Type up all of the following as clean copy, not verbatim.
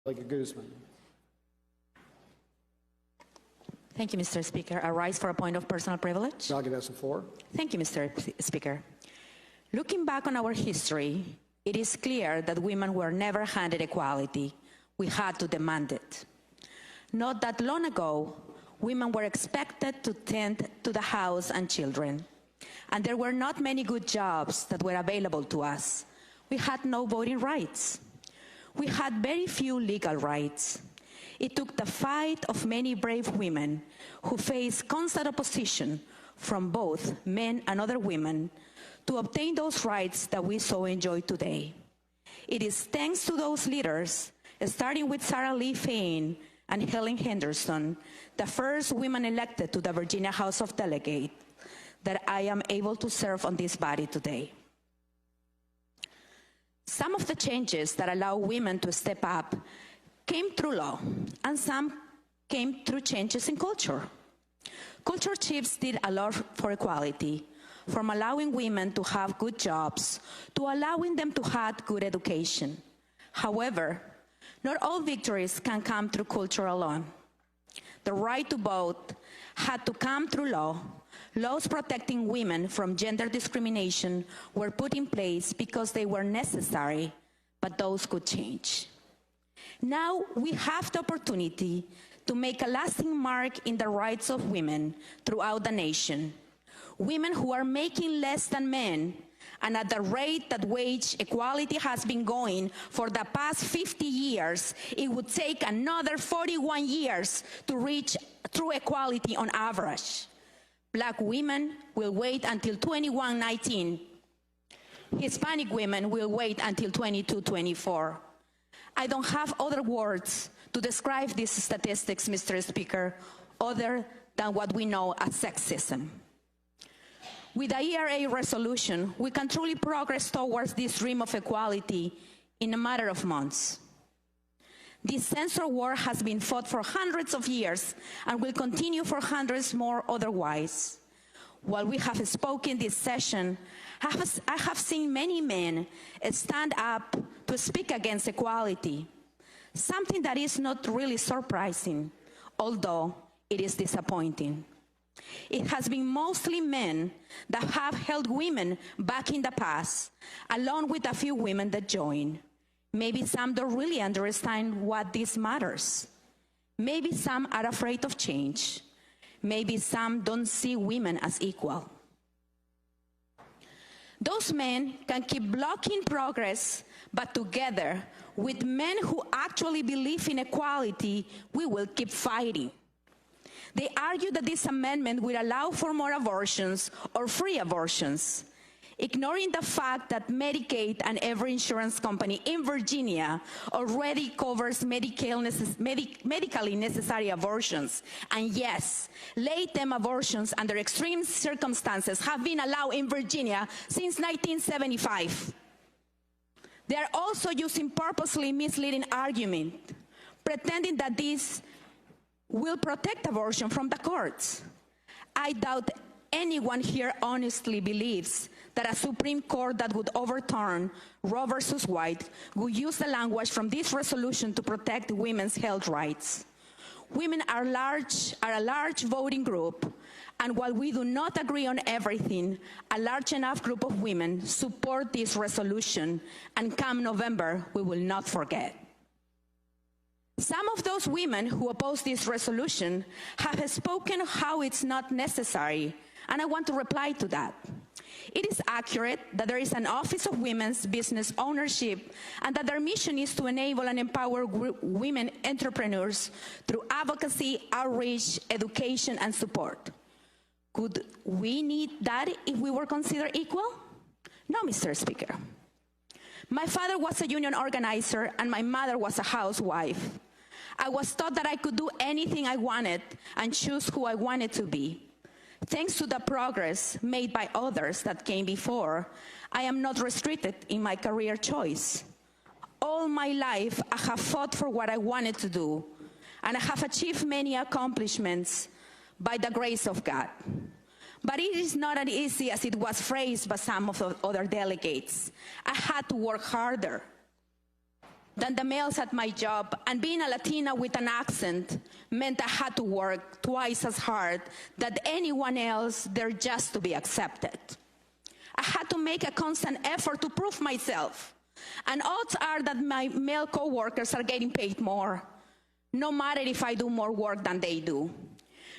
Angelica Guzman. Thank you, Mr. Speaker. I rise for a point of personal privilege. I'll give us the floor. Thank you, Mr. Speaker. Looking back on our history, it is clear that women were never handed equality. We had to demand it. Not that long ago, women were expected to tend to the house and children, and there were not many good jobs that were available to us. We had no voting rights. We had very few legal rights. It took the fight of many brave women who faced constant opposition from both men and other women to obtain those rights that we so enjoy today. It is thanks to those leaders, starting with Sarah Lee Fain and Helen Henderson, the first women elected to the Virginia House of Delegates, that I am able to serve on this body today. Some of the changes that allow women to step up came through law, and some came through changes in culture. Culture shifts did a lot for equality, from allowing women to have good jobs to allowing them to have good education. However, not all victories can come through culture alone. The right to vote had to come through law. Laws protecting women from gender discrimination were put in place because they were necessary, but those could change. Now we have the opportunity to make a lasting mark in the rights of women throughout the nation. Women who are making less than men, and at the rate that wage equality has been going for the past 50 years, it would take another 41 years to reach true equality on average. Black women will wait until 2119. Hispanic women will wait until 2224. I don't have other words to describe these statistics, Mr. Speaker, other than what we know as sexism. With the ERA resolution, we can truly progress towards this dream of equality in a matter of months. This censor war has been fought for hundreds of years and will continue for hundreds more otherwise. While we have spoken this session, I have seen many men stand up to speak against equality, something that is not really surprising, although it is disappointing. It has been mostly men that have held women back in the past, along with a few women that join. Maybe some don't really understand what this matters. Maybe some are afraid of change. Maybe some don't see women as equal. Those men can keep blocking progress, but together with men who actually believe in equality, we will keep fighting. They argue that this amendment will allow for more abortions or free abortions, ignoring the fact that Medicaid and every insurance company in Virginia already covers medically necessary abortions. And yes, late-term abortions under extreme circumstances have been allowed in Virginia since 1975. They are also using purposely misleading argument, pretending that this will protect abortion from the courts. I doubt anyone here honestly believes that a Supreme Court that would overturn Roe versus Wade would use the language from this resolution to protect women's health rights. Women are a large voting group, and while we do not agree on everything, a large enough group of women support this resolution, and come November, we will not forget. Some of those women who oppose this resolution have spoken how it's not necessary, and I want to reply to that. It is accurate that there is an Office of Women's Business Ownership and that their mission is to enable and empower women entrepreneurs through advocacy, outreach, education, and support. Could we need that if we were considered equal? No, Mr. Speaker. My father was a union organizer and my mother was a housewife. I was taught that I could do anything I wanted and choose who I wanted to be. Thanks to the progress made by others that came before, I am not restricted in my career choice. All my life, I have fought for what I wanted to do, and I have achieved many accomplishments by the grace of God. But it is not as easy as it was phrased by some of the other delegates. I had to work harder. than the males at my job, and being a Latina with an accent meant I had to work twice as hard than anyone else there just to be accepted. I had to make a constant effort to prove myself, and odds are that my male coworkers are getting paid more, no matter if I do more work than they do.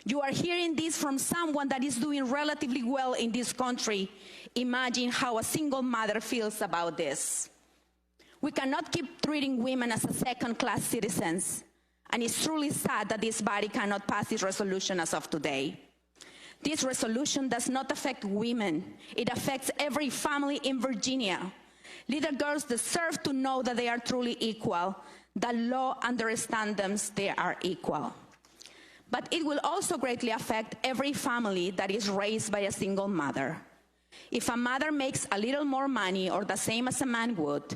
You are hearing this from someone that is doing relatively well in this country. Imagine how a single mother feels about this. We cannot keep treating women as second-class citizens, and it's truly sad that this body cannot pass this resolution as of today. This resolution does not affect women. It affects every family in Virginia. Little girls deserve to know that they are truly equal. The law understands them, they are equal. But it will also greatly affect every family that is raised by a single mother. If a mother makes a little more money or the same as a man would,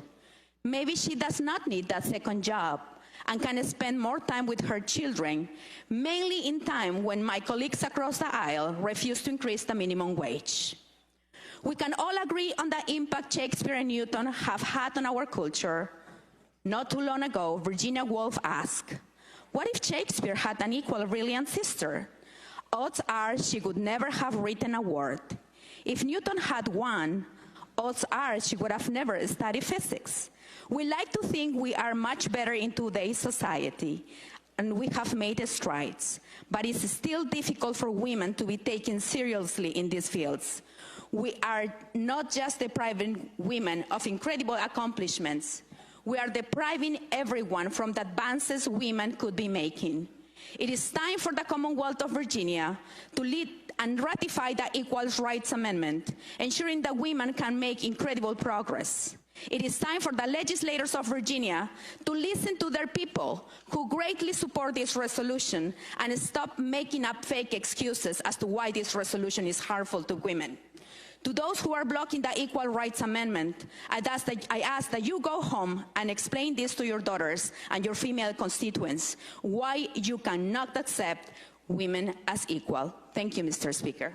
maybe she does not need that second job and can spend more time with her children, mainly in time when my colleagues across the aisle refuse to increase the minimum wage. We can all agree on the impact Shakespeare and Newton have had on our culture. Not too long ago, Virginia Woolf asked, what if Shakespeare had an equal brilliant sister? Odds are she would never have written a word. If Newton had one, odds are she would have never studied physics. We like to think we are much better in today's society, and we have made strides, but it's still difficult for women to be taken seriously in these fields. We are not just depriving women of incredible accomplishments, we are depriving everyone from the advances women could be making. It is time for the Commonwealth of Virginia to lead and ratify the Equal Rights Amendment, ensuring that women can make incredible progress. It is time for the legislators of Virginia to listen to their people who greatly support this resolution and stop making up fake excuses as to why this resolution is harmful to women. To those who are blocking the Equal Rights Amendment, I ask that you go home and explain this to your daughters and your female constituents, why you cannot accept women as equal. Thank you, Mr. Speaker.